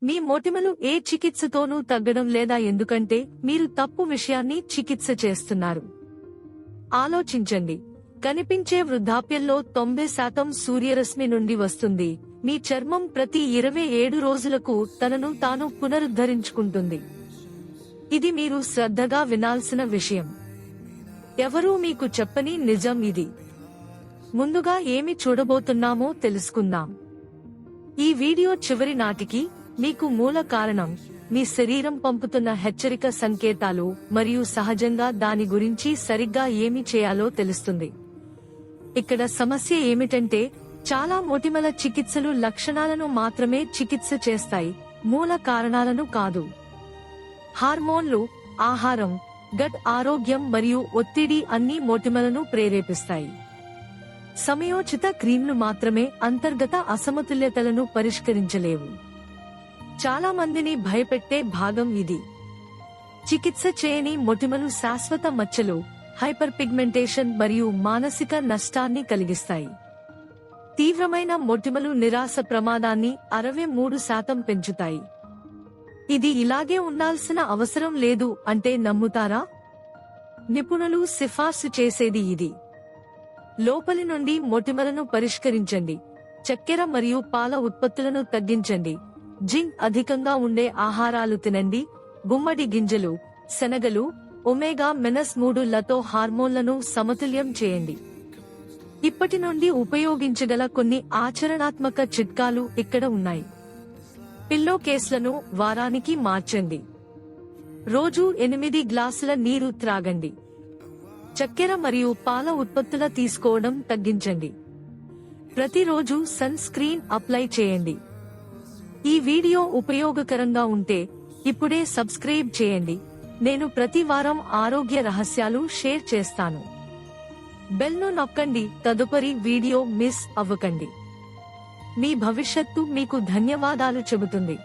మీ మొటిమలు ఏ చికిత్సతోనూ తగ్గడం లేదా ఎందుకంటే మీరు తప్పు విషయాన్ని చికిత్స చేస్తున్నారు. ఆలోచించండి. కనిపించే వృద్ధాప్యంలో 90% సూర్యరశ్మి నుండి వస్తుంది. మీ చర్మం ప్రతి 27 రోజులకు తనను తాను పునరుద్ధరించుకుంటుంది. ఇది మీరు శ్రద్ధగా వినాల్సిన విషయం. ఎవరూ మీకు చెప్పని నిజం ఇది. ముందుగా ఏమి చూడబోతున్నామో తెలుసుకుందాం. ఈ వీడియో చివరి నాటికి మీకు మూల కారణం, మీ శరీరం పంపుతున్న హెచ్చరిక సంకేతాలు మరియు సహజంగా దాని గురించి సరిగ్గా ఏమి చేయాలో తెలుస్తుంది. ఇక్కడ సమస్య ఏమిటంటే, చాలా మొటిమల చికిత్సలు లక్షణాలను మాత్రమే చికిత్స చేస్తాయి, మూల కారణాలను కాదు. హార్మోన్లు, ఆహారం, గట్ ఆరోగ్యం మరియు ఒత్తిడి అన్ని మొటిమలను ప్రేరేపిస్తాయి. సమయోచిత క్రీమ్లు మాత్రమే అంతర్గత అసమతుల్యతలను పరిష్కరించలేవు. చాలా మందిని భయపెట్టే భాగం ఇది. చికిత్స చేయని మొటిమలు శాశ్వత మచ్చలు, హైపర్ పిగ్మెంటేషన్ మరియు మానసిక నష్టాన్ని కలిగిస్తాయి. తీవ్రమైన మొటిమలు నిరాశ ప్రమాదాన్ని 63% పెంచుతాయి. ఇది ఇలాగే ఉండాల్సిన అవసరం లేదు అంటే నమ్ముతారా? నిపుణులు సిఫార్సు చేసేది ఇది. లోపలి నుండి మొటిమలను పరిష్కరించండి. చక్కెర మరియు పాల ఉత్పత్తులను తగ్గించండి. జింక్ అధికంగా ఉండే ఆహారాలు తినండి. గుమ్మడి గింజలు, శనగలు, ఒమేగా-3 లతో హార్మోన్లను సమతుల్యం చేయండి. ఇప్పటి నుండి ఉపయోగించగల కొన్ని ఆచరణాత్మక చిట్కాలు ఇక్కడ ఉన్నాయి. పిల్లో కేస్లను వారానికి మార్చండి. రోజు 8 గ్లాసుల నీరు త్రాగండి. చక్కెర మరియు పాల ఉత్పత్తుల తీసుకోవడం తగ్గించండి. ప్రతిరోజు సన్ స్క్రీన్ అప్లై చేయండి. ఈ వీడియో ఉపయోగకరంగా ఉంటే ఇప్పుడే సబ్స్క్రైబ్ చేయండి. నేను ప్రతి వారం ఆరోగ్య రహస్యాలు షేర్ చేస్తాను. బెల్ ను నొక్కండి. తదుపరి వీడియో మిస్ అవ్వకండి. మీ భవిష్యత్తు మీకు ధన్యవాదాలు చెబుతుంది.